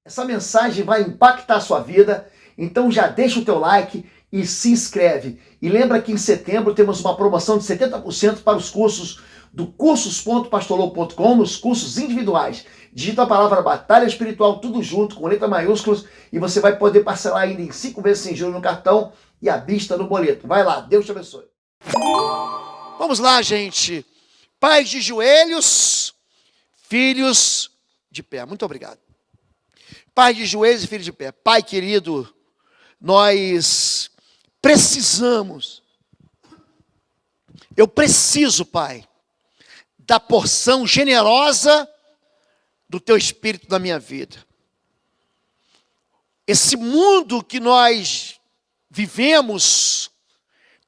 Essa mensagem vai impactar a sua vida, então já deixa o teu like e se inscreve. E lembra que em setembro temos uma promoção de 70% para os cursos do cursos.pastorlouco.com, nos cursos individuais. Digita a palavra Batalha Espiritual, tudo junto, com letra maiúsculas, e você vai poder parcelar ainda em 5 vezes sem juros no cartão e à vista no boleto. Vai lá, Deus te abençoe. Vamos lá, gente. Pais de joelhos, filhos de pé. Muito obrigado. Pais de joelhos e filhos de pé. Pai querido, nós precisamos, eu preciso, Pai, da porção generosa do Teu Espírito na minha vida. Esse mundo que nós vivemos,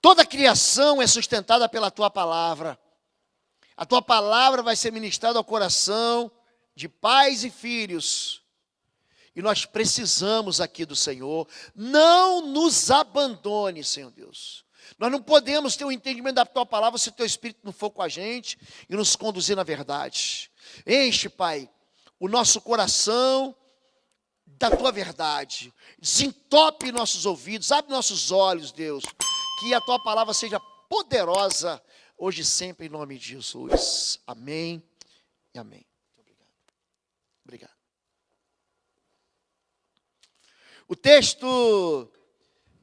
toda a criação é sustentada pela Tua Palavra. A Tua Palavra vai ser ministrada ao coração de pais e filhos. E nós precisamos aqui do Senhor. Não nos abandone, Senhor Deus. Nós não podemos ter o entendimento da Tua Palavra se o Teu Espírito não for com a gente e nos conduzir na verdade. Enche, Pai, o nosso coração da Tua verdade. Desentope nossos ouvidos, abre nossos olhos, Deus. Que a Tua Palavra seja poderosa hoje e sempre, em nome de Jesus. Amém e amém. Muito obrigado. Obrigado. O texto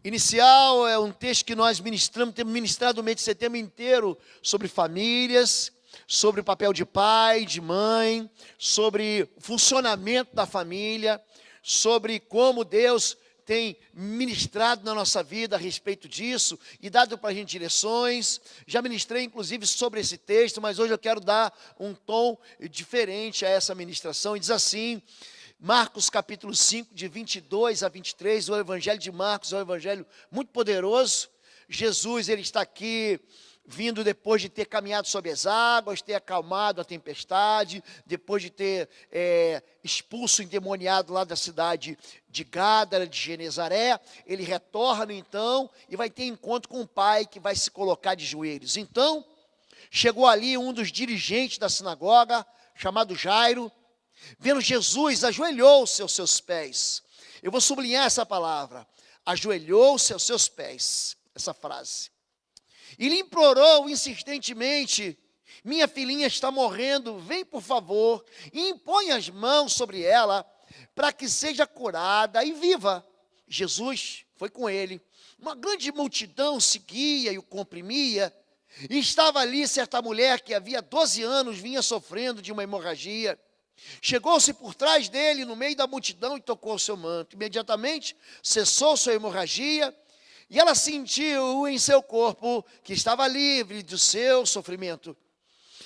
inicial é um texto que nós ministramos, temos ministrado o mês de setembro inteiro sobre famílias, sobre o papel de pai, de mãe, sobre o funcionamento da família, sobre como Deus tem ministrado na nossa vida a respeito disso e dado para a gente direções. Já ministrei inclusive sobre esse texto, mas hoje eu quero dar um tom diferente a essa ministração. E diz assim, Marcos capítulo 5, de 22 a 23, o Evangelho de Marcos é um evangelho muito poderoso. Jesus, ele está aqui vindo depois de ter caminhado sobre as águas, ter acalmado a tempestade, depois de ter expulso o endemoniado lá da cidade de Gádara, de Genezaré. Ele retorna então e vai ter encontro com o pai que vai se colocar de joelhos. Então, chegou ali um dos dirigentes da sinagoga, chamado Jairo. Vendo Jesus, ajoelhou-se aos seus pés. Eu vou sublinhar essa palavra. Ajoelhou-se aos seus pés. Essa frase. E lhe implorou insistentemente: minha filhinha está morrendo, vem por favor, e impõe as mãos sobre ela, para que seja curada e viva. Jesus foi com ele. Uma grande multidão seguia e o comprimia. E estava ali certa mulher que havia 12 anos vinha sofrendo de uma hemorragia. Chegou-se por trás dele, no meio da multidão, e tocou o seu manto. Imediatamente cessou sua hemorragia, e ela sentiu em seu corpo que estava livre do seu sofrimento.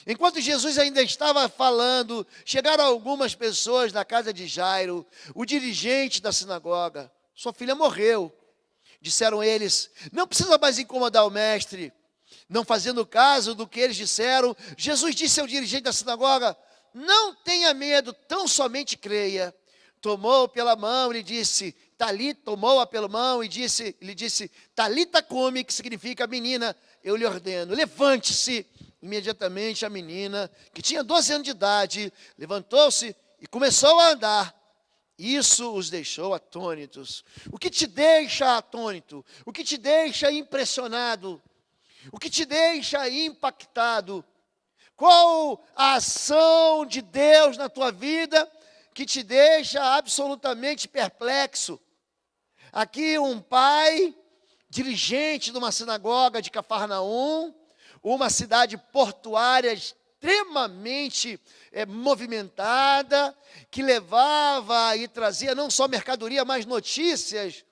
Enquanto Jesus ainda estava falando, chegaram algumas pessoas na casa de Jairo, o dirigente da sinagoga. Sua filha morreu. Disseram eles: não precisa mais incomodar o mestre. Não fazendo caso do que eles disseram, Jesus disse ao dirigente da sinagoga: não tenha medo, tão somente creia. Tomou pela mão e lhe disse, tomou-a pela mão e lhe disse, Talita cumi, que significa menina, eu lhe ordeno, levante-se. Imediatamente a menina, que tinha 12 anos de idade, levantou-se e começou a andar. Isso os deixou atônitos. O que te deixa atônito? O que te deixa impressionado? O que te deixa impactado? Qual a ação de Deus na tua vida que te deixa absolutamente perplexo? Aqui um pai, dirigente de uma sinagoga de Cafarnaum, uma cidade portuária extremamente movimentada, que levava e trazia não só mercadoria, mas notícias.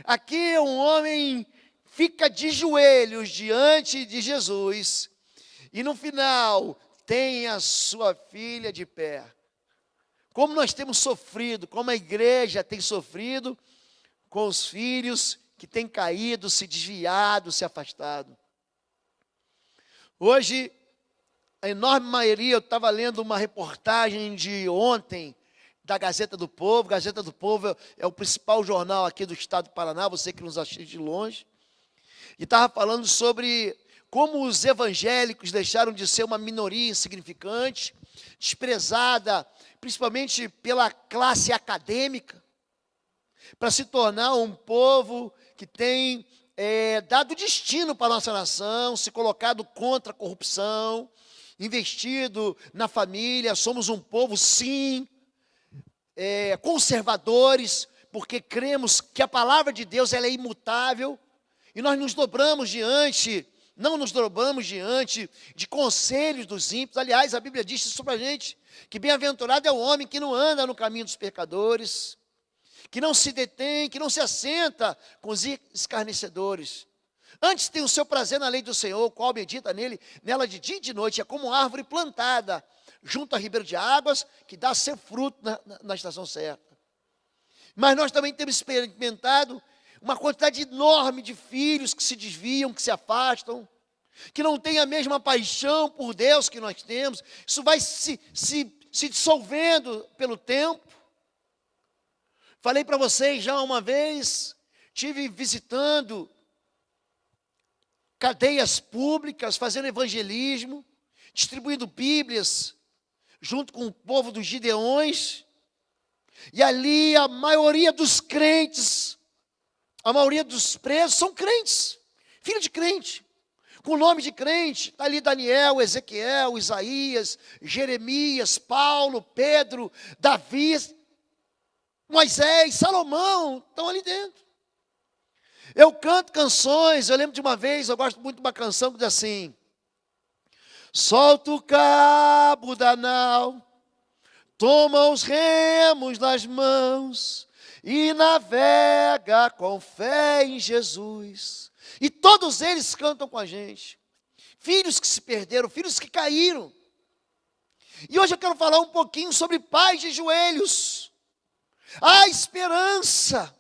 Aqui um homem fica de joelhos diante de Jesus. E no final, tem a sua filha de pé. Como nós temos sofrido, como a igreja tem sofrido com os filhos que têm caído, se desviado, se afastado. Hoje, a enorme maioria, eu estava lendo uma reportagem de ontem, da Gazeta do Povo. Gazeta do Povo é o principal jornal aqui do estado do Paraná, você que nos assiste de longe. E estava falando sobre como os evangélicos deixaram de ser uma minoria insignificante, desprezada principalmente pela classe acadêmica, para se tornar um povo que tem dado destino para a nossa nação, se colocado contra a corrupção, investido na família. Somos um povo, sim, conservadores, porque cremos que a palavra de Deus ela é imutável, e nós não nos dobramos diante de conselhos dos ímpios. Aliás, a Bíblia diz isso para a gente, que bem-aventurado é o homem que não anda no caminho dos pecadores, que não se detém, que não se assenta com os escarnecedores. Antes tem o seu prazer na lei do Senhor, qual medita nela de dia e de noite. É como árvore plantada junto a ribeiro de águas, que dá seu fruto na estação certa. Mas nós também temos experimentado uma quantidade enorme de filhos que se desviam, que se afastam, que não têm a mesma paixão por Deus que nós temos. Isso vai se dissolvendo pelo tempo. Falei para vocês já uma vez, estive visitando cadeias públicas, fazendo evangelismo, distribuindo Bíblias, junto com o povo dos Gideões, e ali a maioria dos crentes, a maioria dos presos são crentes, filho de crente, com nome de crente. Está ali Daniel, Ezequiel, Isaías, Jeremias, Paulo, Pedro, Davi, Moisés, Salomão, estão ali dentro. Eu canto canções, eu lembro de uma vez, eu gosto muito de uma canção que diz assim: solta o cabo da nau, toma os remos nas mãos e navega com fé em Jesus. E todos eles cantam com a gente. Filhos que se perderam, filhos que caíram. E hoje eu quero falar um pouquinho sobre pais de joelhos. A esperança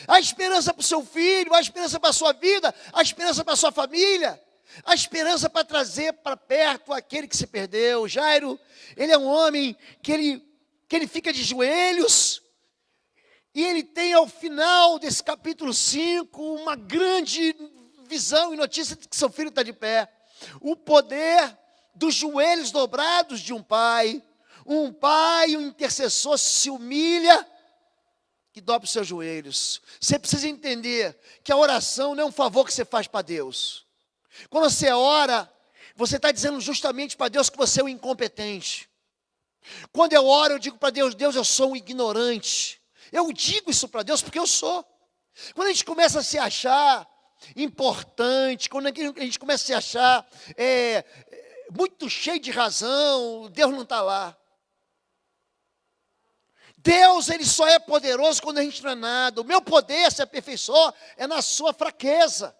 para o seu filho, a esperança para a sua vida, a esperança para a sua família, a esperança para trazer para perto aquele que se perdeu. Jairo, ele é um homem que ele fica de joelhos, e ele tem ao final desse capítulo 5, uma grande visão e notícia de que seu filho está de pé. O poder dos joelhos dobrados de um pai, um intercessor se humilha e dobra os seus joelhos. Você precisa entender que a oração não é um favor que você faz para Deus. Quando você ora, você está dizendo justamente para Deus que você é um incompetente. Quando eu oro, eu digo para Deus: Deus, eu sou um ignorante. Eu digo isso para Deus porque eu sou. Quando a gente começa a se achar importante, quando a gente começa a se achar muito cheio de razão, Deus não está lá. Deus, ele só é poderoso quando a gente não é nada. O meu poder se aperfeiçoa na sua fraqueza.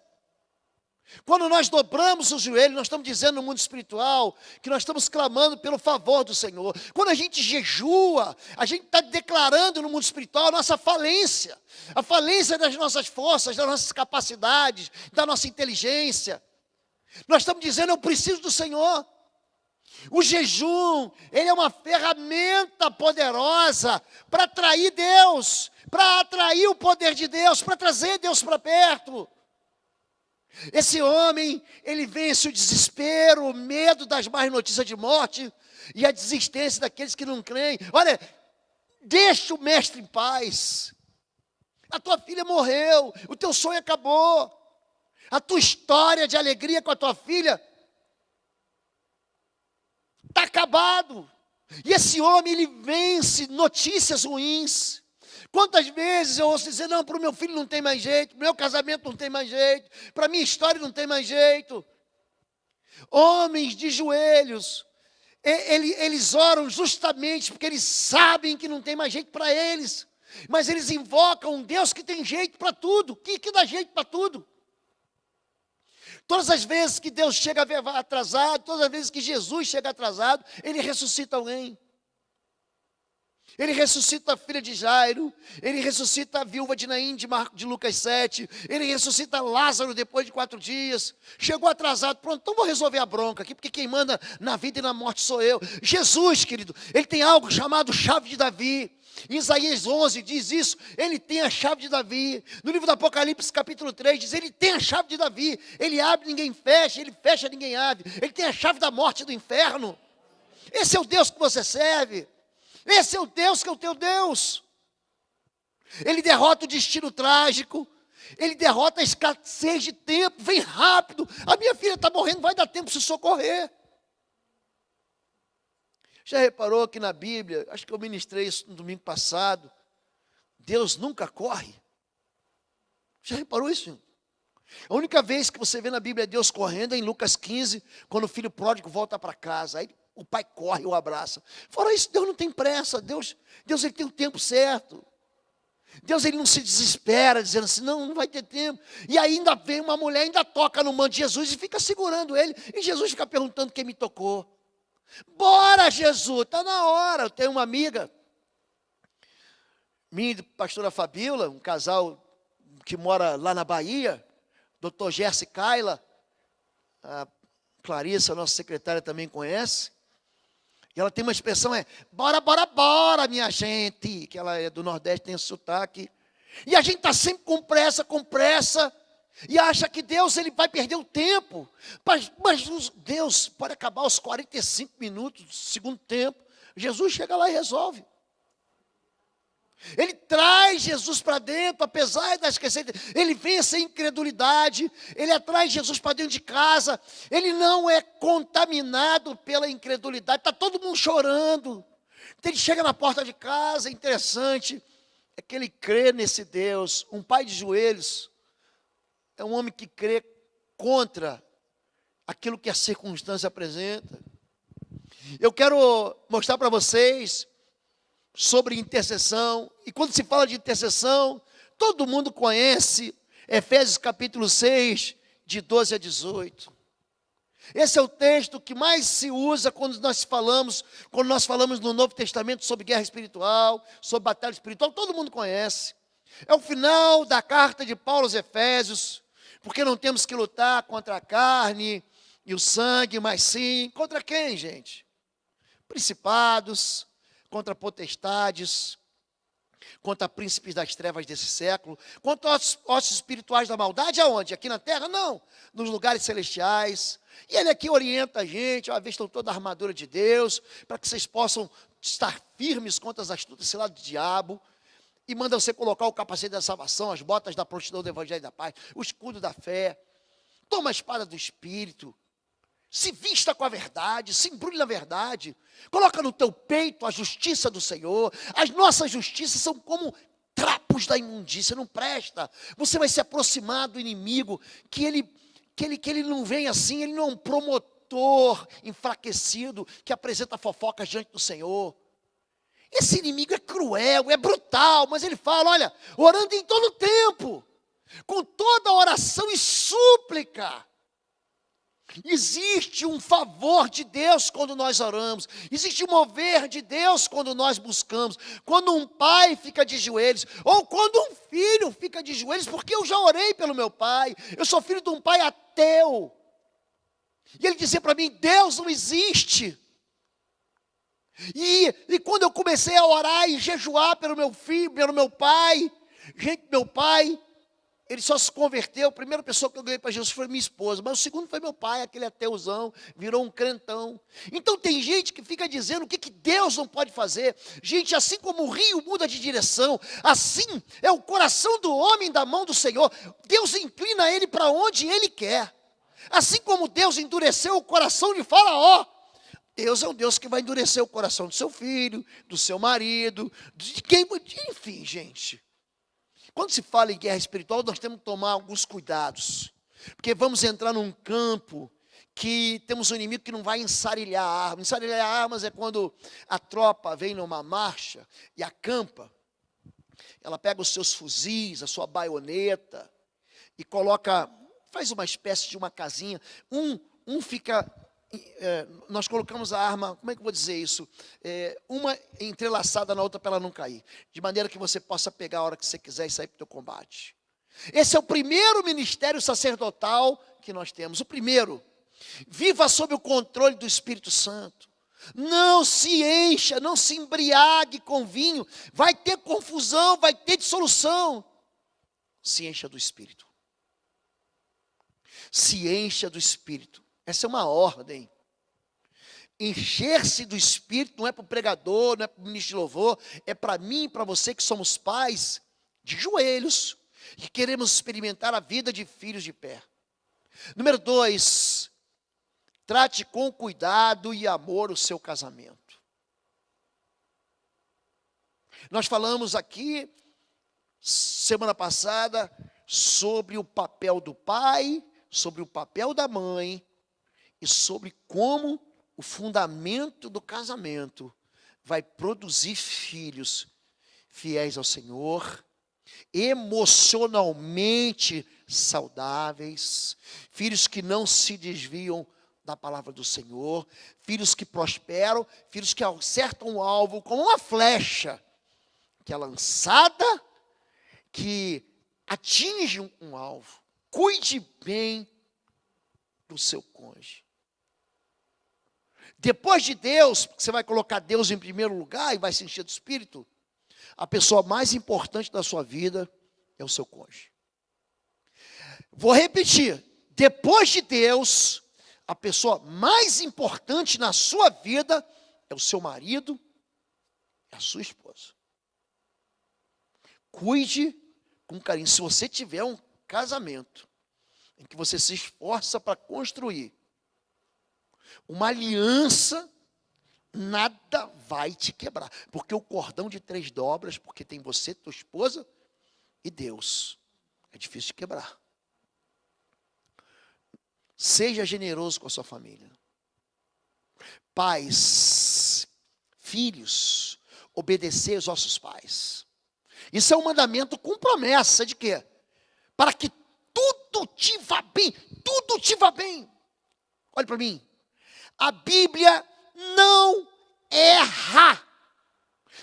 Quando nós dobramos o joelho, nós estamos dizendo no mundo espiritual que nós estamos clamando pelo favor do Senhor. Quando a gente jejua, a gente está declarando no mundo espiritual a nossa falência. A falência das nossas forças, das nossas capacidades, da nossa inteligência. Nós estamos dizendo: eu preciso do Senhor. O jejum, ele é uma ferramenta poderosa para atrair Deus, para atrair o poder de Deus, para trazer Deus para perto. Esse homem, ele vence o desespero, o medo das más notícias de morte e a desistência daqueles que não creem. Olha, deixa o mestre em paz. A tua filha morreu, o teu sonho acabou. A tua história de alegria com a tua filha está acabado. E esse homem, ele vence notícias ruins. Quantas vezes eu ouço dizer: não, para o meu filho não tem mais jeito, para o meu casamento não tem mais jeito, para a minha história não tem mais jeito. Homens de joelhos, eles oram justamente porque eles sabem que não tem mais jeito para eles, mas eles invocam um Deus que tem jeito para tudo, que dá jeito para tudo. Todas as vezes que Deus chega atrasado, todas as vezes que Jesus chega atrasado, ele ressuscita alguém. Ele ressuscita a filha de Jairo, ele ressuscita a viúva de Naim de Lucas 7, ele ressuscita Lázaro depois de 4 dias. Chegou atrasado, pronto, então vou resolver a bronca aqui, porque quem manda na vida e na morte sou eu. Jesus, querido, ele tem algo chamado chave de Davi. Em Isaías 11 diz isso, ele tem a chave de Davi. No livro do Apocalipse capítulo 3 diz, ele tem a chave de Davi. Ele abre, ninguém fecha, ele fecha, ninguém abre. Ele tem a chave da morte e do inferno. Esse é o Deus que você serve. Esse é o Deus que é o teu Deus. Ele derrota o destino trágico. Ele derrota a escassez de tempo. Vem rápido. A minha filha está morrendo, vai dar tempo de se socorrer. Já reparou que na Bíblia, acho que eu ministrei isso no domingo passado, Deus nunca corre? Já reparou isso? A única vez que você vê na Bíblia Deus correndo é em Lucas 15, quando o filho pródigo volta para casa. Aí o pai corre e o abraça. Fora isso, Deus não tem pressa. Deus ele tem o tempo certo. Deus ele não se desespera, dizendo assim, não vai ter tempo. E ainda vem uma mulher, ainda toca no manto de Jesus e fica segurando ele. E Jesus fica perguntando quem me tocou. Bora, Jesus, está na hora. Eu tenho uma amiga, minha e pastora Fabíola, um casal que mora lá na Bahia, Dr. Gerson Kaila, a Clarissa, a nossa secretária, também conhece. E ela tem uma expressão, bora, bora, bora, minha gente, que ela é do Nordeste, tem esse sotaque. E a gente está sempre com pressa, e acha que Deus ele vai perder o tempo. Mas Deus pode acabar aos 45 minutos do segundo tempo. Jesus chega lá e resolve. Ele traz Jesus para dentro, apesar da esquecer. Ele vence a incredulidade. Ele atrai Jesus para dentro de casa. Ele não é contaminado pela incredulidade. Está todo mundo chorando. Então ele chega na porta de casa, interessante. É que ele crê nesse Deus. Um pai de joelhos é um homem que crê contra aquilo que a circunstância apresenta. Eu quero mostrar para vocês sobre intercessão. E quando se fala de intercessão, todo mundo conhece Efésios capítulo 6, de 12 a 18. Esse é o texto que mais se usa quando nós falamos no Novo Testamento sobre guerra espiritual, sobre batalha espiritual, todo mundo conhece. É o final da carta de Paulo aos Efésios, porque não temos que lutar contra a carne e o sangue, mas sim, contra quem, gente? Principados, contra potestades, contra príncipes das trevas desse século, contra os ossos espirituais da maldade, aonde? Aqui na terra? Não, nos lugares celestiais. E ele aqui orienta a gente, uma vez estão toda a armadura de Deus, para que vocês possam estar firmes contra as astutas ciladas do diabo, e manda você colocar o capacete da salvação, as botas da prontidão do evangelho e da paz, o escudo da fé, toma a espada do Espírito, se vista com a verdade, se embrulhe na verdade, coloca no teu peito a justiça do Senhor. As nossas justiças são como trapos da imundícia, não presta. Você vai se aproximar do inimigo, que ele não vem assim, ele não é um promotor enfraquecido, que apresenta fofocas diante do Senhor. Esse inimigo é cruel, é brutal, mas ele fala, olha, orando em todo tempo, com toda oração e súplica. Existe um favor de Deus quando nós oramos. Existe um mover de Deus quando nós buscamos. Quando um pai fica de joelhos, ou quando um filho fica de joelhos, porque eu já orei pelo meu pai. Eu sou filho de um pai ateu. E ele dizia para mim, Deus não existe. E quando eu comecei a orar e jejuar pelo meu filho, pelo meu pai, gente, meu pai, ele só se converteu, a primeira pessoa que eu ganhei para Jesus foi minha esposa, mas o segundo foi meu pai, aquele ateuzão, virou um crentão. Então tem gente que fica dizendo o que Deus não pode fazer. Gente, assim como o rio muda de direção, assim é o coração do homem da mão do Senhor. Deus inclina ele para onde ele quer. Assim como Deus endureceu o coração de Faraó, Deus é um Deus que vai endurecer o coração do seu filho, do seu marido, de quem, enfim, gente. Quando se fala em guerra espiritual, nós temos que tomar alguns cuidados. Porque vamos entrar num campo que temos um inimigo que não vai ensarilhar armas. Ensarilhar armas é quando a tropa vem numa marcha e acampa. Ela pega os seus fuzis, a sua baioneta e coloca, faz uma espécie de uma casinha. Um fica nós colocamos a arma, como é que eu vou dizer isso? Uma entrelaçada na outra para ela não cair. De maneira que você possa pegar a hora que você quiser e sair para o teu combate. Esse é o primeiro ministério sacerdotal que nós temos. O primeiro, viva sob o controle do Espírito Santo. Não se encha, não se embriague com vinho. Vai ter confusão, vai ter dissolução. Se encha do Espírito. Se encha do Espírito. Essa é uma ordem. Encher-se do Espírito não é para o pregador, não é para o ministro de louvor, é para mim e para você que somos pais de joelhos, que queremos experimentar a vida de filhos de pé. Número 2, trate com cuidado e amor o seu casamento. Nós falamos aqui, semana passada, sobre o papel do pai, sobre o papel da mãe, e sobre como o fundamento do casamento vai produzir filhos fiéis ao Senhor, emocionalmente saudáveis, filhos que não se desviam da palavra do Senhor, filhos que prosperam, filhos que acertam o alvo como uma flecha, que é lançada, que atinge um alvo. Cuide bem do seu cônjuge. Depois de Deus, porque você vai colocar Deus em primeiro lugar e vai se encher do Espírito, a pessoa mais importante da sua vida é o seu cônjuge. Vou repetir, depois de Deus, a pessoa mais importante na sua vida é o seu marido, é a sua esposa. Cuide com carinho. Se você tiver um casamento em que você se esforça para construir uma aliança, nada vai te quebrar. Porque o cordão de 3 dobras, porque tem você, tua esposa e Deus. É difícil de quebrar. Seja generoso com a sua família. Pais, filhos, obedecer aos vossos pais. Isso é um mandamento com promessa de quê? Para que tudo te vá bem, tudo te vá bem. Olha para mim. A Bíblia não erra.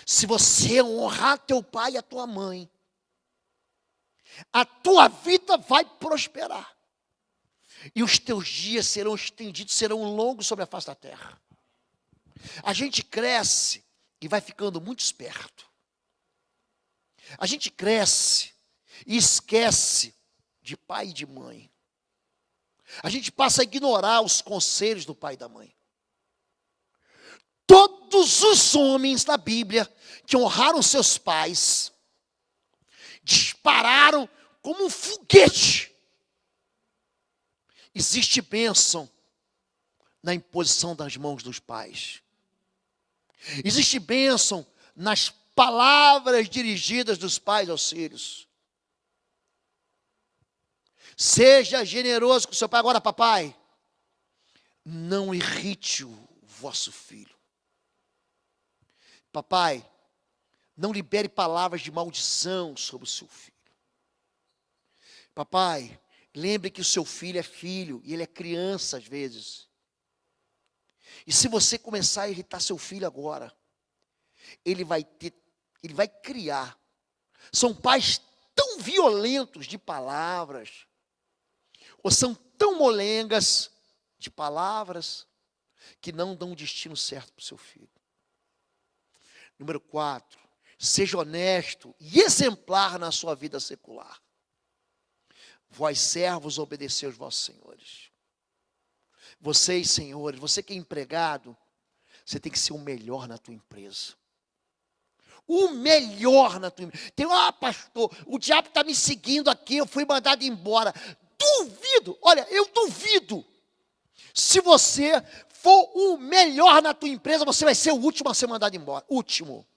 Se você honrar teu pai e a tua mãe, a tua vida vai prosperar. E os teus dias serão estendidos, serão longos sobre a face da terra. A gente cresce e vai ficando muito esperto. A gente cresce e esquece de pai e de mãe. A gente passa a ignorar os conselhos do pai e da mãe. Todos os homens da Bíblia que honraram seus pais dispararam como um foguete. Existe bênção na imposição das mãos dos pais. Existe bênção nas palavras dirigidas dos pais aos filhos. Seja generoso com seu pai. Agora, papai, não irrite o vosso filho. Papai, não libere palavras de maldição sobre o seu filho. Papai, lembre que o seu filho é filho e ele é criança às vezes. E se você começar a irritar seu filho agora, ele vai criar. São pais tão violentos de palavras, ou são tão molengas de palavras, que não dão o destino certo para o seu filho. Número 4, seja honesto e exemplar na sua vida secular. Vós servos, obedecei aos vossos senhores. Vocês, senhores, você que é empregado, você tem que ser o melhor na tua empresa. O melhor na tua empresa. Pastor, o diabo está me seguindo aqui, eu fui mandado embora. Duvido, olha, eu duvido. Se você for o melhor na tua empresa, você vai ser o último a ser mandado embora. Último.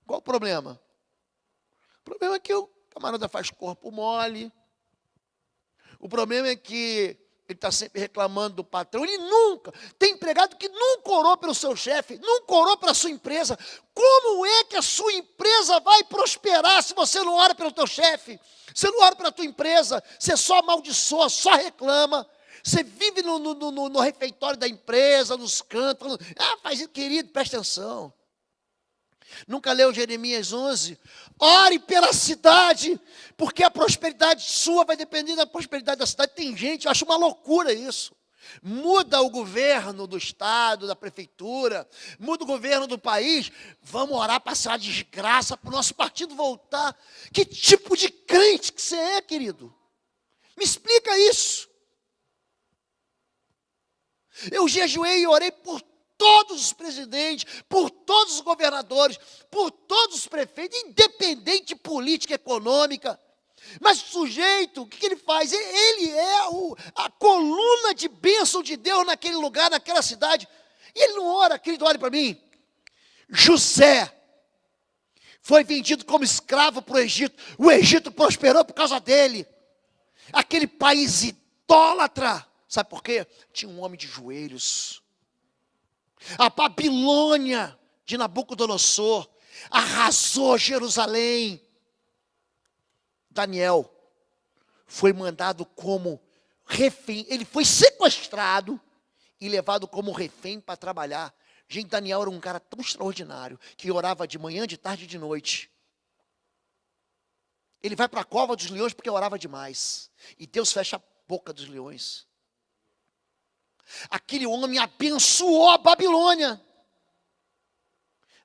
Qual o problema? O problema é que o camarada faz corpo mole. O problema é que ele está sempre reclamando do patrão. Ele nunca, tem empregado que nunca orou pelo seu chefe, nunca orou pela sua empresa. Como é que a sua empresa vai prosperar se você não ora pelo teu chefe? Você não ora pela tua empresa, você só amaldiçoa, só reclama. Você vive no refeitório da empresa, nos cantos, falando, faz isso, querido, presta atenção. Nunca leu Jeremias 11? Ore pela cidade, porque a prosperidade sua vai depender da prosperidade da cidade. Tem gente, eu acho uma loucura isso. Muda o governo do estado, da prefeitura, muda o governo do país, vamos orar para essa desgraça, para o nosso partido voltar. Que tipo de crente que você é, querido? Me explica isso. Eu jejuei e orei por todos os presidentes, por todos os governadores, por todos os prefeitos, independente de política econômica. Mas o sujeito, o que ele faz? Ele é a coluna de bênção de Deus naquele lugar, naquela cidade. E ele não ora, querido, olhe para mim. José foi vendido como escravo para o Egito. O Egito prosperou por causa dele. Aquele país idólatra. Sabe por quê? Tinha um homem de joelhos. A Babilônia de Nabucodonosor arrasou Jerusalém. Daniel foi mandado como refém. Ele foi sequestrado e levado como refém para trabalhar. Gente, Daniel era um cara tão extraordinário que orava de manhã, de tarde e de noite. Ele vai para a cova dos leões porque orava demais. E Deus fecha a boca dos leões. Aquele homem abençoou a Babilônia.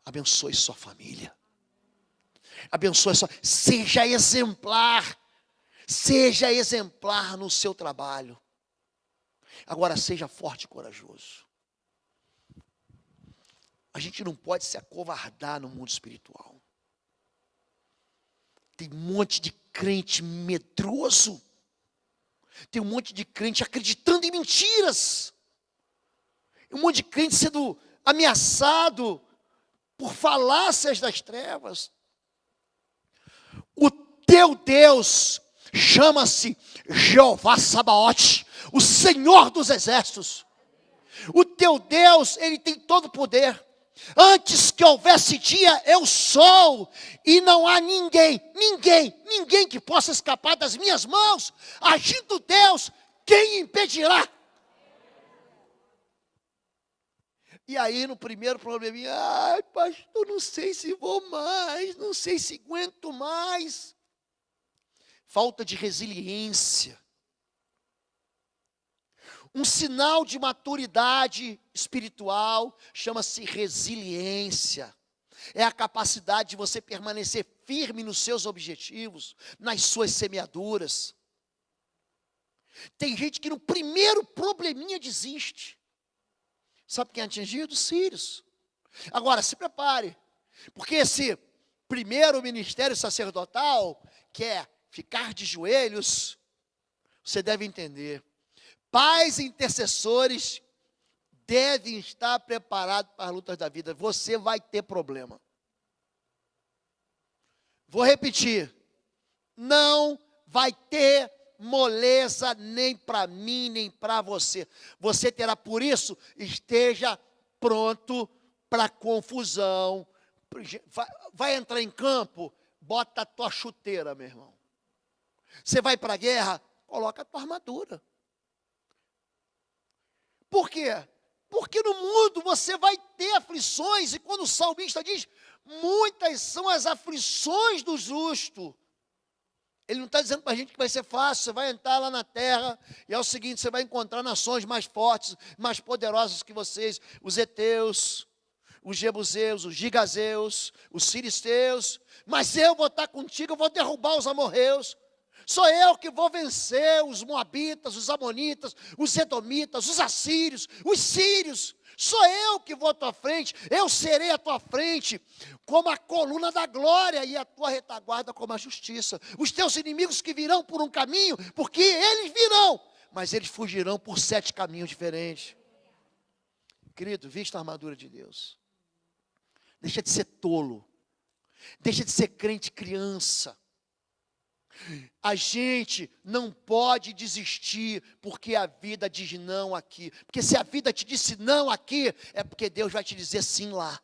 Abençoe sua família. Abençoe sua. Seja exemplar. Seja exemplar no seu trabalho. Agora seja forte e corajoso. A gente não pode se acovardar no mundo espiritual. Tem um monte de crente medroso. Tem um monte de crente acreditando em mentiras. Um monte de crente sendo ameaçado por falácias das trevas. O teu Deus chama-se Jeová Sabaote, o Senhor dos exércitos. O teu Deus, ele tem todo o poder. Antes que houvesse dia, eu sou, e não há ninguém que possa escapar das minhas mãos. Agindo Deus, quem impedirá? E aí no primeiro probleminha, pastor, não sei se vou mais, não sei se aguento mais. Falta de resiliência. Um sinal de maturidade espiritual chama-se resiliência. É a capacidade de você permanecer firme nos seus objetivos, nas suas semeaduras. Tem gente que no primeiro probleminha desiste. Sabe quem é atingido? Os sírios. Agora, se prepare, porque esse primeiro ministério sacerdotal, que é ficar de joelhos, você deve entender. Pais intercessores devem estar preparados para as lutas da vida. Você vai ter problema. Vou repetir. Não vai ter moleza nem para mim, nem para você. Você terá, por isso, esteja pronto para confusão. Vai entrar em campo, bota a tua chuteira, meu irmão. Você vai para a guerra, coloca a tua armadura. Por quê? Porque no mundo você vai ter aflições, e quando o salmista diz, muitas são as aflições do justo. Ele não está dizendo para a gente que vai ser fácil. Você vai entrar lá na terra, e é o seguinte, você vai encontrar nações mais fortes, mais poderosas que vocês, os heteus, os jebuseus, os gigazeus, os filisteus, mas eu vou estar contigo, eu vou derrubar os amorreus. Sou eu que vou vencer os moabitas, os amonitas, os edomitas, os assírios, os sírios. Sou eu que vou à tua frente, eu serei à tua frente como a coluna da glória e a tua retaguarda como a justiça. Os teus inimigos que virão por um caminho, porque eles virão, mas eles fugirão por 7 caminhos diferentes. Querido, vista a armadura de Deus. Deixa de ser tolo. Deixa de ser crente criança. A gente não pode desistir porque a vida diz não aqui. Porque se a vida te disse não aqui, é porque Deus vai te dizer sim lá.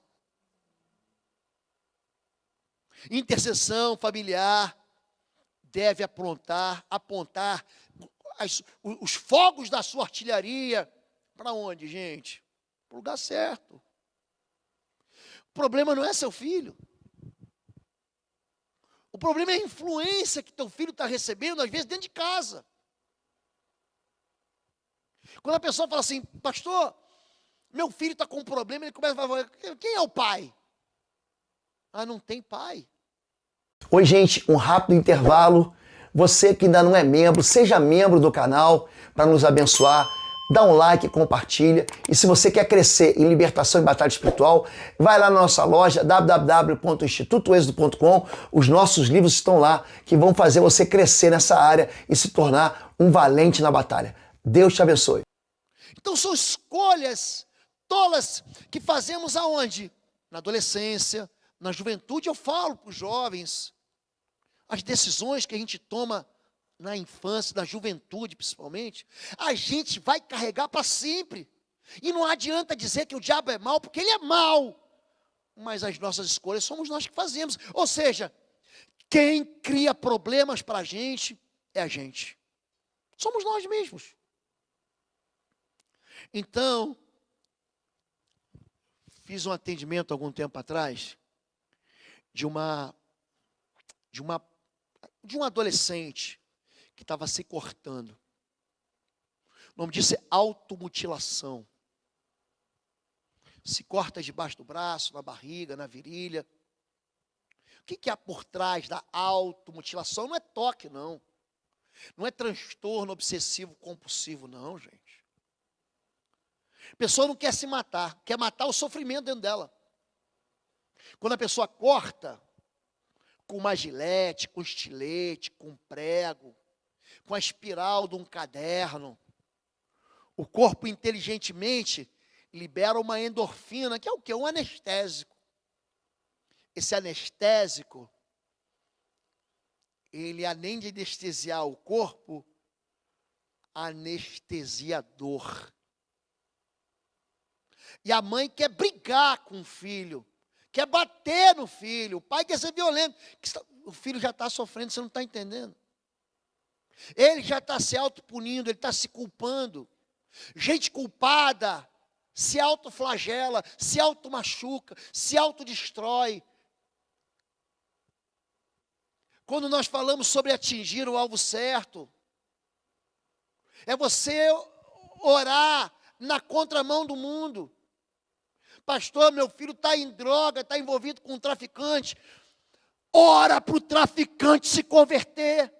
Intercessão familiar deve apontar os fogos da sua artilharia. Para onde, gente? Para o lugar certo. O problema não é seu filho. O problema é a influência que teu filho está recebendo, às vezes, dentro de casa. Quando a pessoa fala assim, pastor, meu filho está com um problema, ele começa a falar, quem é o pai? Ah, não tem pai. Oi, gente, um rápido intervalo. Você que ainda não é membro, seja membro do canal para nos abençoar. Dá um like, compartilha. E se você quer crescer em libertação e batalha espiritual, vai lá na nossa loja www.institutoexodo.com. Os nossos livros estão lá que vão fazer você crescer nessa área e se tornar um valente na batalha. Deus te abençoe. Então são escolhas tolas que fazemos aonde? Na adolescência, na juventude. Eu falo para os jovens, as decisões que a gente toma na infância, na juventude principalmente, a gente vai carregar para sempre. E não adianta dizer que o diabo é mau, porque ele é mau. Mas as nossas escolhas somos nós que fazemos. Ou seja, quem cria problemas para a gente é a gente. Somos nós mesmos. Então, fiz um atendimento algum tempo atrás de um adolescente que estava se cortando. O nome disso é automutilação. Se corta debaixo do braço, na barriga, na virilha. O que há por trás da automutilação? Não é toque, não. Não é transtorno obsessivo compulsivo, não, gente. A pessoa não quer se matar, quer matar o sofrimento dentro dela. Quando a pessoa corta com uma gilete, com estilete, com prego, com a espiral de um caderno, o corpo inteligentemente libera uma endorfina, que é o quê? Um anestésico. Esse anestésico, ele além de anestesiar o corpo, anestesia a dor. E a mãe quer brigar com o filho, quer bater no filho, o pai quer ser violento. O filho já está sofrendo, você não está entendendo. Ele já está se autopunindo, ele está se culpando. Gente culpada se autoflagela, se automachuca, se autodestrói. Quando nós falamos sobre atingir o alvo certo, é você orar na contramão do mundo. Pastor, meu filho está em droga, está envolvido com um traficante. Ora para o traficante se converter.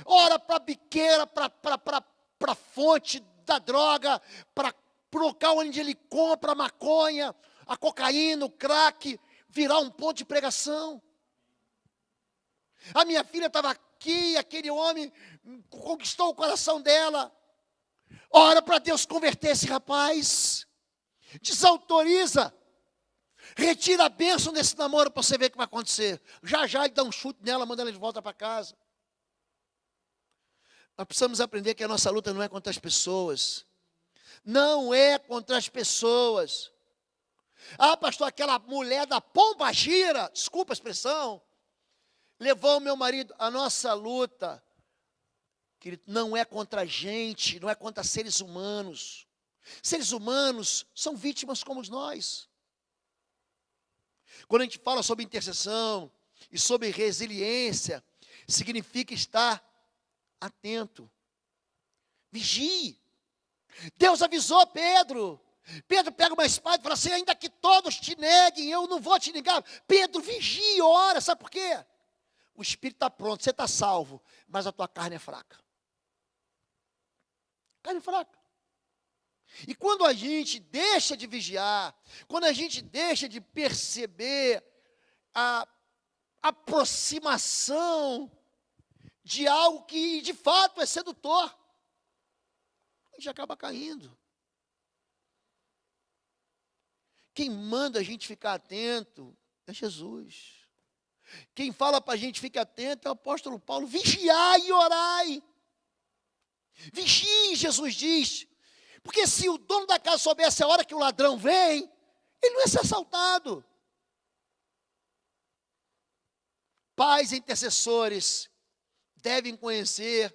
Ora para a biqueira, para a fonte da droga, para o local onde ele compra a maconha, a cocaína, o crack, virar um ponto de pregação. A minha filha estava aqui, aquele homem conquistou o coração dela. Ora para Deus converter esse rapaz. Desautoriza. Retira a bênção desse namoro para você ver o que vai acontecer. Já já ele dá um chute nela, manda ela de volta para casa. Nós precisamos aprender que a nossa luta não é contra as pessoas. Não é contra as pessoas. Ah, pastor, aquela mulher da pomba gira, desculpa a expressão, levou o meu marido. A nossa luta, querido, não é contra a gente, não é contra seres humanos. Seres humanos são vítimas como nós. Quando a gente fala sobre intercessão e sobre resiliência, significa estar atento. Vigie. Deus avisou Pedro. Pedro pega uma espada e fala assim, ainda que todos te neguem, eu não vou te negar. Pedro, vigie, ora, sabe por quê? O espírito está pronto, você está salvo, mas a tua carne é fraca. Carne fraca. E quando a gente deixa de vigiar, quando a gente deixa de perceber a aproximação de algo que de fato é sedutor, a gente acaba caindo. Quem manda a gente ficar atento é Jesus. Quem fala para a gente ficar atento é o apóstolo Paulo. Vigiai e orai. Vigie, Jesus diz. Porque se o dono da casa soubesse a hora que o ladrão vem, ele não ia ser assaltado. Pais intercessores devem conhecer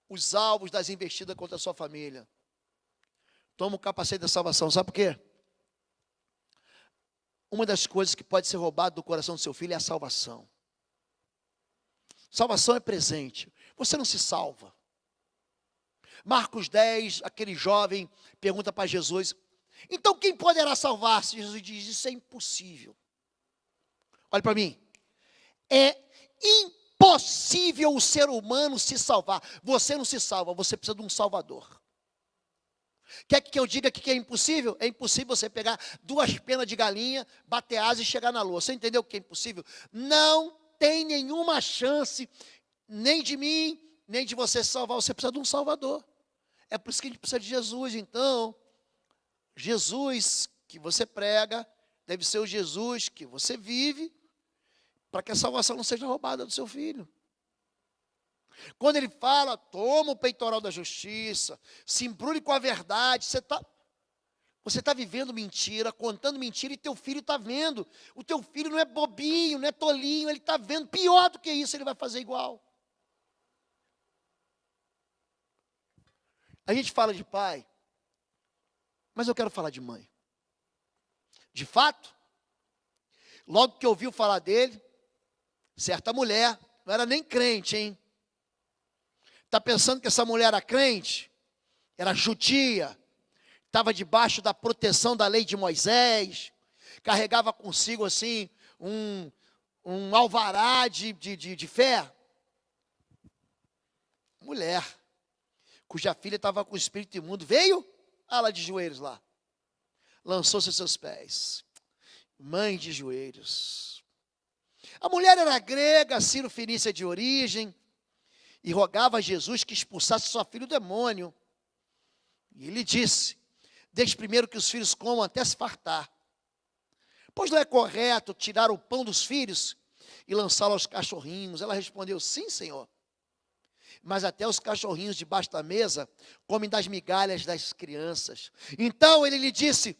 os alvos das investidas contra a sua família. Toma o capacete da salvação. Sabe por quê? Uma das coisas que pode ser roubada do coração do seu filho é a salvação. Salvação é presente. Você não se salva. Marcos 10, aquele jovem pergunta para Jesus: então quem poderá salvar-se? Jesus diz: isso é impossível. Olha para mim. É impossível o ser humano se salvar. Você não se salva, você precisa de um salvador. Quer que eu diga que é impossível? É impossível você pegar 2 penas de galinha, bater asa e chegar na lua. Você entendeu o que é impossível? Não tem nenhuma chance, nem de mim, nem de você se salvar. Você precisa de um salvador. É por isso que a gente precisa de Jesus. Então, Jesus que você prega deve ser o Jesus que você vive, para que a salvação não seja roubada do seu filho. Quando ele fala, toma o peitoral da justiça, se embrulhe com a verdade, você está vivendo mentira, contando mentira, e teu filho está vendo. O teu filho não é bobinho, não é tolinho, ele está vendo. Pior do que isso, ele vai fazer igual. A gente fala de pai, mas eu quero falar de mãe. De fato, logo que ouviu falar dele, certa mulher, não era nem crente, hein? Está pensando que essa mulher era crente? Era judia, estava debaixo da proteção da lei de Moisés, carregava consigo assim um alvará de fé. Mulher, cuja filha estava com o espírito imundo, veio, ela de joelhos lá, lançou-se aos seus pés, mãe de joelhos. A mulher era grega, sírio-fenícia de origem, e rogava a Jesus que expulsasse sua filha do demônio. E ele disse: deixe primeiro que os filhos comam até se fartar. Pois não é correto tirar o pão dos filhos e lançá-lo aos cachorrinhos? Ela respondeu: sim, Senhor. Mas até os cachorrinhos debaixo da mesa comem das migalhas das crianças. Então ele lhe disse: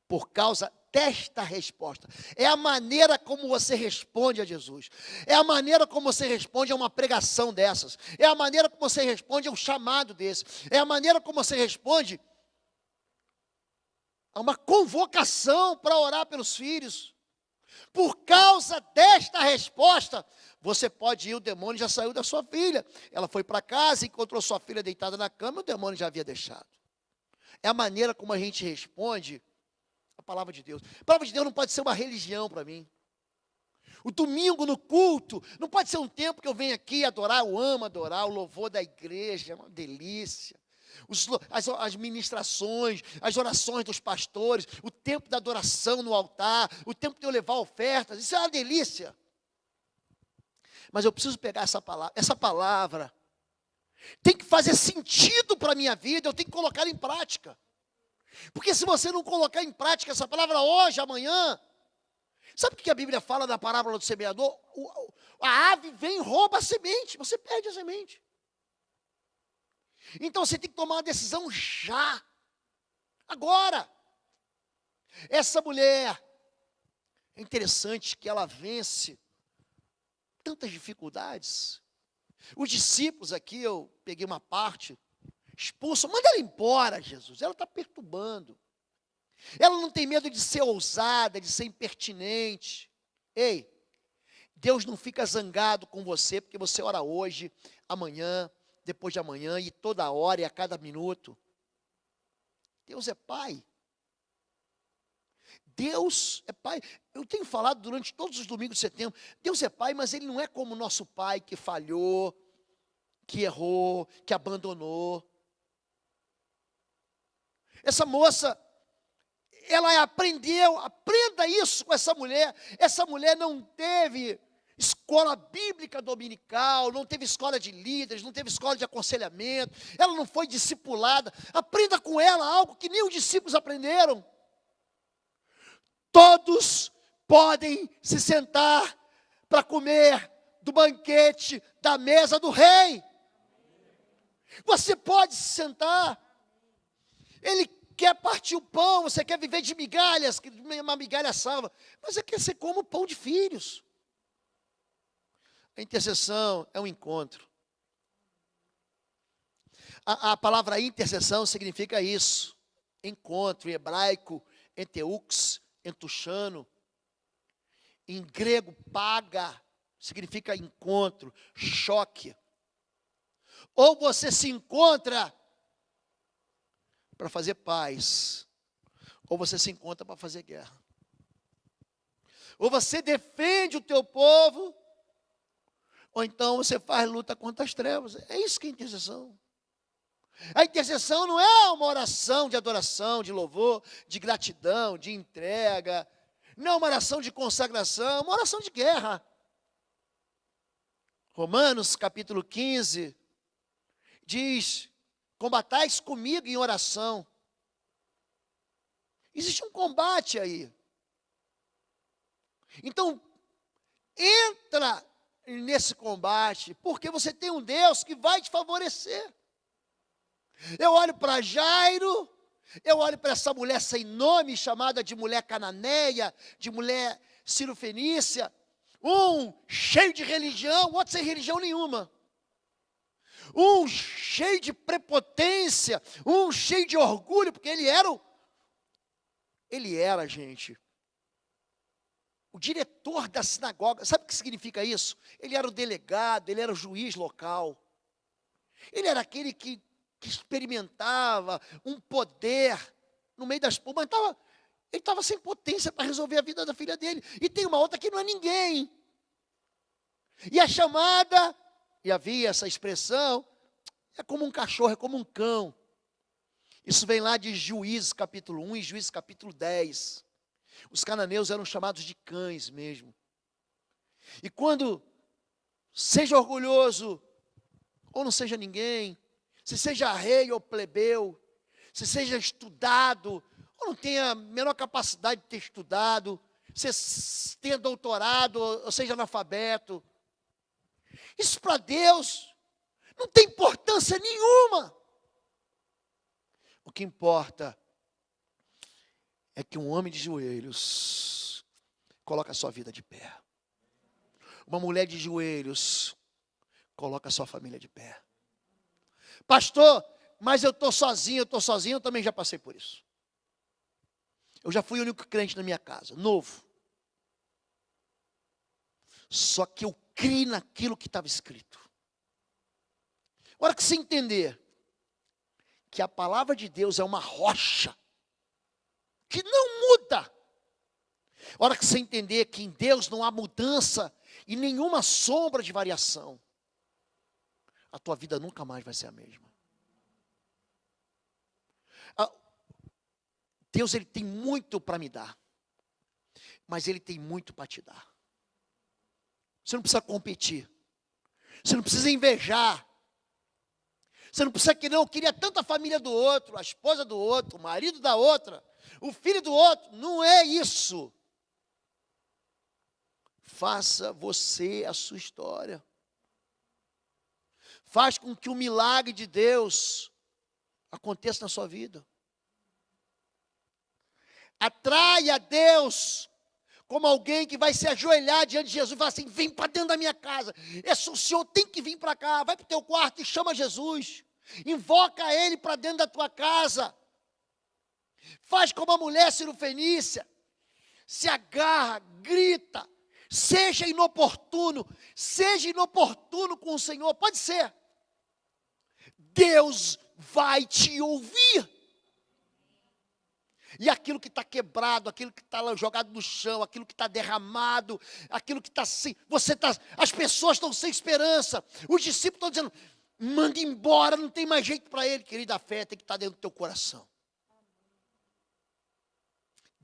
por causa desta resposta, é a maneira como você responde a Jesus, é a maneira como você responde a uma pregação dessas, é a maneira como você responde a um chamado desse, é a maneira como você responde a uma convocação para orar pelos filhos. Por causa desta resposta, você pode ir, o demônio já saiu da sua filha. Ela foi para casa, encontrou sua filha deitada na cama, o demônio já havia deixado. É a maneira como a gente responde a palavra de Deus. A palavra de Deus não pode ser uma religião para mim. O domingo no culto não pode ser um tempo que eu venho aqui adorar. Eu amo adorar, o louvor da igreja é uma delícia. As ministrações, as orações dos pastores, o tempo da adoração no altar, o tempo de eu levar ofertas, isso é uma delícia. Mas eu preciso pegar essa palavra tem que fazer sentido para a minha vida, eu tenho que colocar em prática. Porque se você não colocar em prática essa palavra hoje, amanhã, sabe o que a Bíblia fala da parábola do semeador? A ave vem e rouba a semente, você perde a semente. Então você tem que tomar uma decisão já, agora. Essa mulher, é interessante que ela vence tantas dificuldades. Os discípulos aqui, eu peguei uma parte, expulsam, manda ela embora, Jesus, ela está perturbando. Ela não tem medo de ser ousada, de ser impertinente. Ei, Deus não fica zangado com você, porque você ora hoje, amanhã, depois de amanhã, e toda hora e a cada minuto. Deus é Pai. Deus é Pai. Eu tenho falado durante todos os domingos de setembro, Deus é Pai, mas Ele não é como o nosso pai que falhou, que errou, que abandonou. Essa moça, ela aprendeu, aprenda isso com essa mulher. Essa mulher não teve escola bíblica dominical, não teve escola de líderes, não teve escola de aconselhamento, ela não foi discipulada. Aprenda com ela algo que nem os discípulos aprenderam. Todos podem se sentar para comer do banquete da mesa do rei. Você pode se sentar. Ele quer partir o pão, você quer viver de migalhas, uma migalha salva, mas é que você come o pão de filhos. A intercessão é um encontro. A palavra intercessão significa isso. Encontro, em hebraico, enteux, entuchano. Em grego, paga, significa encontro, choque. Ou você se encontra para fazer paz, ou você se encontra para fazer guerra. Ou você defende o teu povo, ou então você faz luta contra as trevas. É isso que é intercessão. A intercessão não é uma oração de adoração, de louvor, de gratidão, de entrega. Não é uma oração de consagração, é uma oração de guerra. Romanos capítulo 15 diz: combatais comigo em oração. Existe um combate aí. Então, entra nesse combate, porque você tem um Deus que vai te favorecer. Eu olho para Jairo, eu olho para essa mulher sem nome, chamada de mulher cananeia, de mulher cirofenícia, um cheio de religião, o outro sem religião nenhuma. Um cheio de prepotência, um cheio de orgulho, porque ele era, gente, o diretor da sinagoga. Sabe o que significa isso? Ele era o delegado, ele era o juiz local. Ele era aquele que experimentava um poder no meio das povas, mas ele estava sem potência para resolver a vida da filha dele. E tem uma outra que não é ninguém. E a chamada, e havia essa expressão, é como um cachorro, é como um cão. Isso vem lá de Juízes capítulo 1 e Juízes capítulo 10. Os cananeus eram chamados de cães mesmo. E quando seja orgulhoso, ou não seja ninguém, se seja rei ou plebeu, se seja estudado, ou não tenha a menor capacidade de ter estudado, se tenha doutorado, ou seja analfabeto, isso para Deus não tem importância nenhuma. O que importa é que um homem de joelhos coloca a sua vida de pé. Uma mulher de joelhos coloca a sua família de pé. Pastor, mas eu estou sozinho, eu também já passei por isso. Eu já fui o único crente na minha casa, novo. Só que eu criei naquilo que estava escrito. Agora que você entender que a palavra de Deus é uma rocha, que não muda. A hora que você entender que em Deus não há mudança e nenhuma sombra de variação, a tua vida nunca mais vai ser a mesma. Deus, ele tem muito para me dar, mas ele tem muito para te dar. Você não precisa competir, você não precisa invejar, você não precisa que não, eu queria tanto a família do outro, a esposa do outro, o marido da outra, o filho do outro. Não é isso. Faça você a sua história. Faz com que o milagre de Deus aconteça na sua vida. Atraia Deus como alguém que vai se ajoelhar diante de Jesus e falar assim: vem para dentro da minha casa. O Senhor tem que vir para cá. Vai para o teu quarto e chama Jesus. Invoca Ele para dentro da tua casa. Faz como a mulher cirofenícia. Se agarra, grita. Seja inoportuno com o Senhor. Pode ser. Deus vai te ouvir. E aquilo que está quebrado, aquilo que está jogado no chão, aquilo que está derramado, aquilo que está sem, as pessoas estão sem esperança. Os discípulos estão dizendo: manda embora, não tem mais jeito para ele. Querida, a fé tem que estar dentro do teu coração.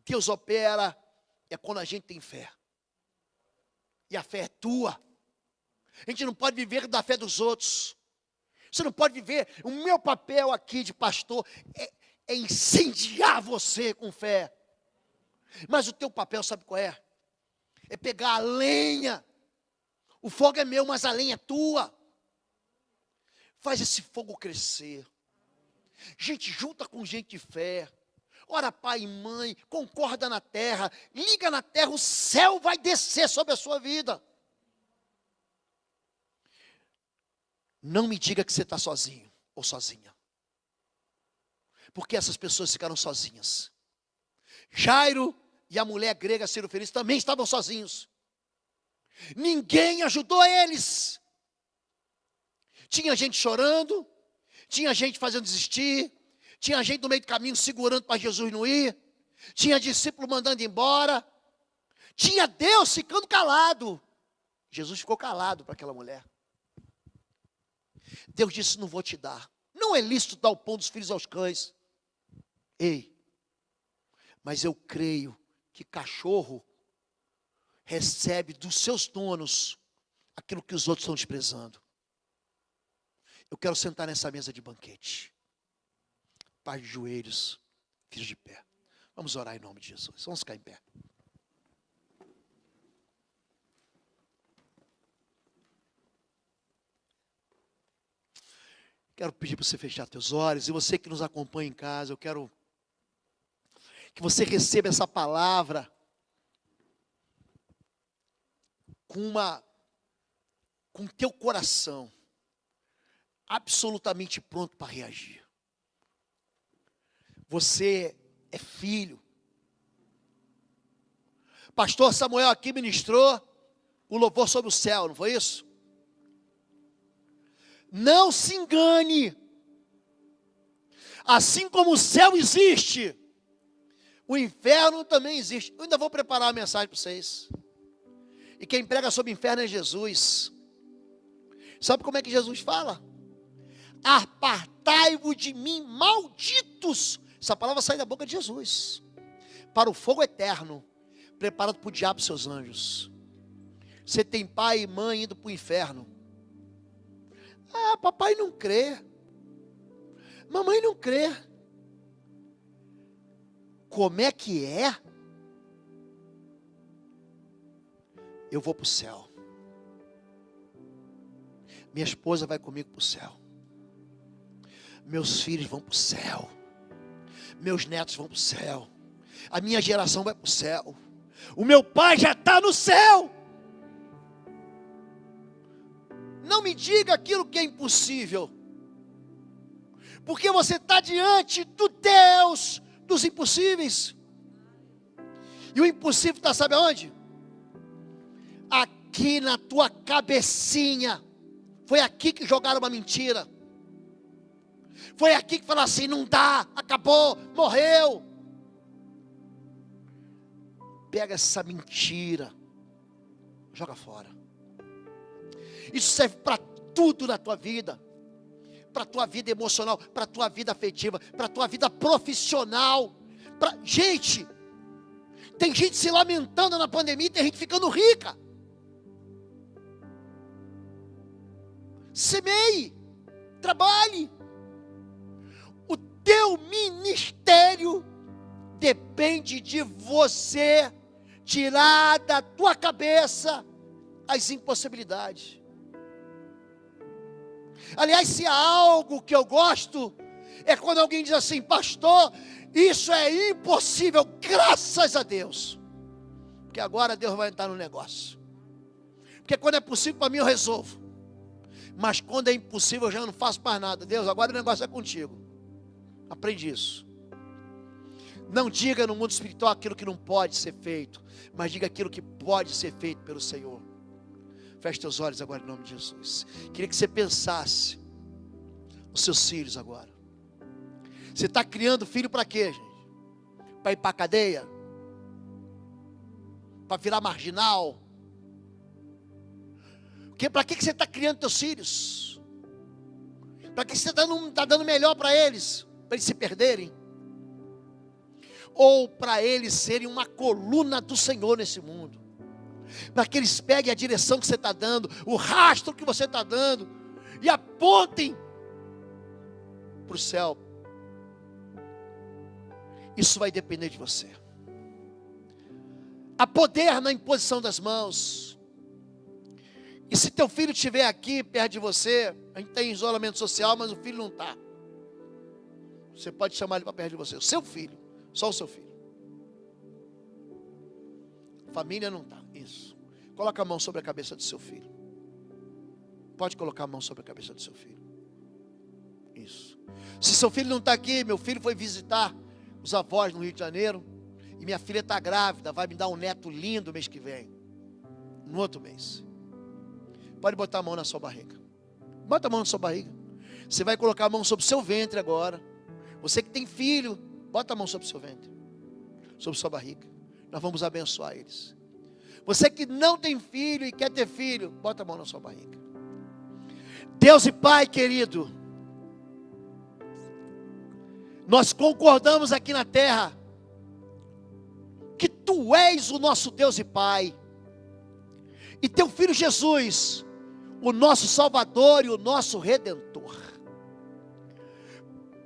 Deus opera é quando a gente tem fé. E a fé é tua. A gente não pode viver da fé dos outros. Você não pode viver. O meu papel aqui de pastor é incendiar você com fé. Mas o teu papel, sabe qual é? É pegar a lenha. O fogo é meu, mas a lenha é tua. Faz esse fogo crescer. Gente, junta com gente de fé. Ora, pai e mãe, concorda na terra, liga na terra, o céu vai descer sobre a sua vida. Não me diga que você está sozinho ou sozinha? Porque essas pessoas ficaram sozinhas. Jairo e a mulher grega Sirofenice também estavam sozinhos. Ninguém ajudou eles. Tinha gente chorando, tinha gente fazendo desistir, tinha gente no meio do caminho segurando para Jesus não ir, tinha discípulo mandando embora, tinha Deus ficando calado. Jesus ficou calado para aquela mulher. Deus disse: não vou te dar. Não é lícito dar o pão dos filhos aos cães. Ei, mas eu creio que cachorro recebe dos seus donos aquilo que os outros estão desprezando. Eu quero sentar nessa mesa de banquete. Paz de joelhos, filhos de pé. Vamos orar em nome de Jesus. Vamos ficar em pé. Quero pedir para você fechar teus olhos. E você que nos acompanha em casa, eu quero que você receba essa palavra com teu coração absolutamente pronto para reagir. Você é filho. Pastor Samuel aqui ministrou o louvor sobre o céu, não foi isso? Não se engane. Assim como o céu existe, o inferno também existe. Eu ainda vou preparar uma mensagem para vocês. E quem prega sobre o inferno é Jesus. Sabe como é que Jesus fala? Apartai-vos de mim, malditos. Essa palavra sai da boca de Jesus. Para o fogo eterno, preparado para o diabo e seus anjos. Você tem pai e mãe indo para o inferno. Ah, papai não crê. Mamãe não crê. Como é que é? Eu vou para o céu. Minha esposa vai comigo para o céu. Meus filhos vão para o céu. Meus netos vão para o céu. A minha geração vai para o céu. O meu pai já está no céu. Não me diga aquilo que é impossível. Porque você está diante do Deus dos impossíveis. E o impossível está, sabe aonde? Aqui na tua cabecinha. Foi aqui que jogaram uma mentira. Foi aqui que falaram assim: não dá, acabou, morreu. Pega essa mentira, joga fora. Isso serve para tudo na tua vida. Para a tua vida emocional, para a tua vida afetiva, para a tua vida profissional. Gente, tem gente se lamentando na pandemia, tem gente ficando rica. Semeie, trabalhe. O teu ministério depende de você tirar da tua cabeça as impossibilidades. Aliás, se há algo que eu gosto, é quando alguém diz assim: pastor, isso é impossível, graças a Deus. Porque agora Deus vai entrar no negócio. Porque quando é possível para mim eu resolvo. Mas quando é impossível eu já não faço mais nada. Deus, agora o negócio é contigo. Aprende isso. Não diga no mundo espiritual aquilo que não pode ser feito, mas diga aquilo que pode ser feito pelo Senhor. Feche teus olhos agora em nome de Jesus. Queria que você pensasse nos seus filhos agora. Você está criando filho para quê, gente? Para ir para a cadeia? Para virar marginal? Para que você está criando teus filhos? Para que você está dando melhor para eles? Para eles se perderem? Ou para eles serem uma coluna do Senhor nesse mundo? Para que eles peguem a direção que você está dando, o rastro que você está dando, e apontem para o céu. Isso vai depender de você. Há poder na imposição das mãos. E se teu filho estiver aqui perto de você, a gente tem isolamento social, mas o filho não está. Você pode chamar ele para perto de você. O seu filho, só o seu filho. Família não está. Isso. Coloca a mão sobre a cabeça do seu filho. Pode colocar a mão sobre a cabeça do seu filho. Isso. Se seu filho não está aqui, meu filho foi visitar os avós no Rio de Janeiro, e minha filha está grávida, vai me dar um neto lindo mês que vem, no outro mês. Pode botar a mão na sua barriga. Bota a mão na sua barriga. Você vai colocar a mão sobre o seu ventre agora. Você que tem filho, bota a mão sobre o seu ventre, sobre sua barriga. Nós vamos abençoar eles. Você que não tem filho e quer ter filho, bota a mão na sua barriga. Deus e Pai querido, nós concordamos aqui na terra que Tu és o nosso Deus e Pai, e Teu Filho Jesus, o nosso Salvador e o nosso Redentor.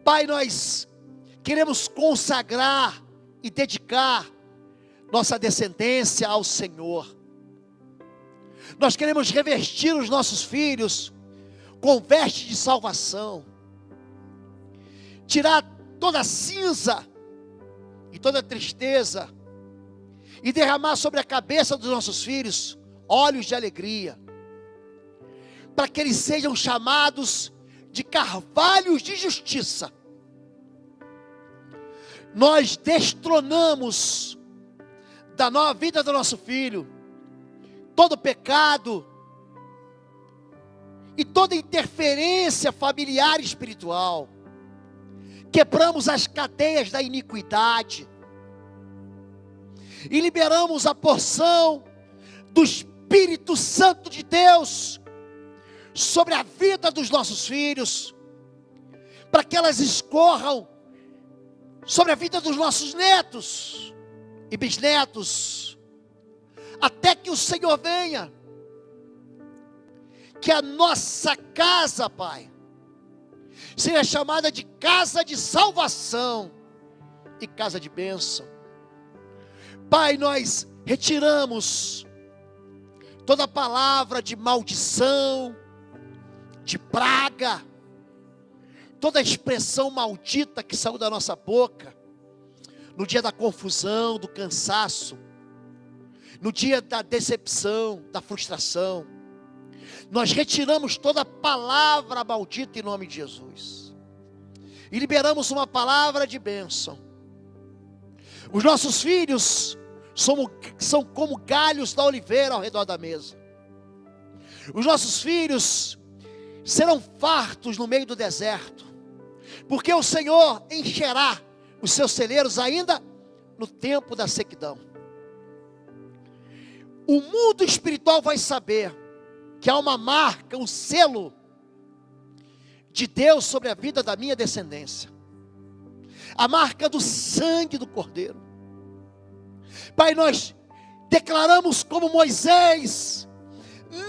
Pai, nós queremos consagrar e dedicar nossa descendência ao Senhor. Nós queremos revestir os nossos filhos com veste de salvação, tirar toda a cinza e toda a tristeza e derramar sobre a cabeça dos nossos filhos óleos de alegria, para que eles sejam chamados de carvalhos de justiça. Nós destronamos da nova vida do nosso filho todo pecado e toda interferência familiar e espiritual. Quebramos as cadeias da iniquidade e liberamos a porção do Espírito Santo de Deus sobre a vida dos nossos filhos, para que elas escorram sobre a vida dos nossos netos e bisnetos, até que o Senhor venha. Que a nossa casa, Pai, seja chamada de casa de salvação e casa de bênção. Pai, nós retiramos toda palavra de maldição, de praga, toda expressão maldita que saiu da nossa boca, no dia da confusão, do cansaço, no dia da decepção, da frustração. Nós retiramos toda palavra maldita em nome de Jesus, e liberamos uma palavra de bênção. Os nossos filhos são como galhos da oliveira ao redor da mesa. Os nossos filhos serão fartos no meio do deserto, porque o Senhor encherá os seus celeiros ainda no tempo da sequidão. O mundo espiritual vai saber que há uma marca, um selo de Deus sobre a vida da minha descendência, a marca do sangue do Cordeiro. Pai, nós declaramos como Moisés: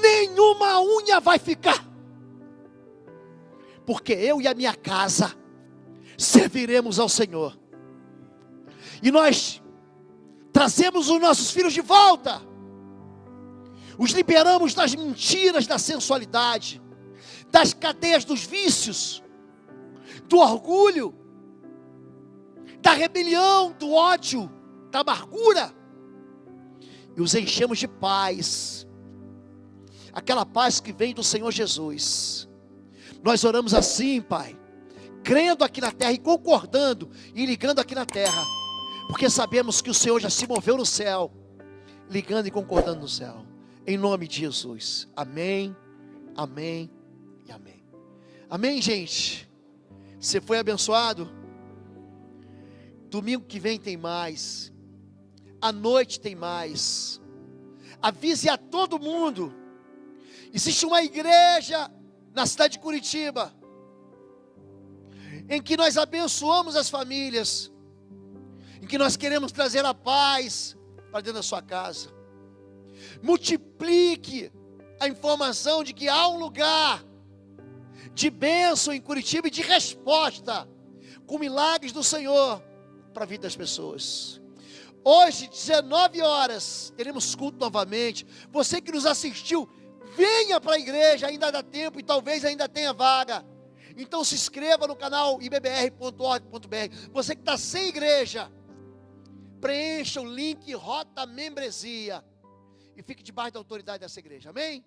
nenhuma unha vai ficar, porque eu e a minha casa serviremos ao Senhor. E nós trazemos os nossos filhos de volta, os liberamos das mentiras, da sensualidade, das cadeias dos vícios, do orgulho, da rebelião, do ódio, da amargura, e os enchemos de paz, aquela paz que vem do Senhor Jesus. Nós oramos assim, Pai, crendo aqui na terra e concordando e ligando aqui na terra, porque sabemos que o Senhor já se moveu no céu, ligando e concordando no céu, em nome de Jesus. Amém, amém e amém. Amém, gente? Você foi abençoado? Domingo que vem tem mais, à noite tem mais. Avise a todo mundo. Existe uma igreja na cidade de Curitiba, em que nós abençoamos as famílias, em que nós queremos trazer a paz para dentro da sua casa. Multiplique a informação de que há um lugar de bênção em Curitiba e de resposta, com milagres do Senhor para a vida das pessoas. Hoje, 19 horas, teremos culto novamente. Você que nos assistiu, venha para a igreja, ainda dá tempo e talvez ainda tenha vaga. Então se inscreva no canal ibbr.org.br. Você que está sem igreja, preencha o link Rota Membresia e fique debaixo da autoridade dessa igreja. Amém?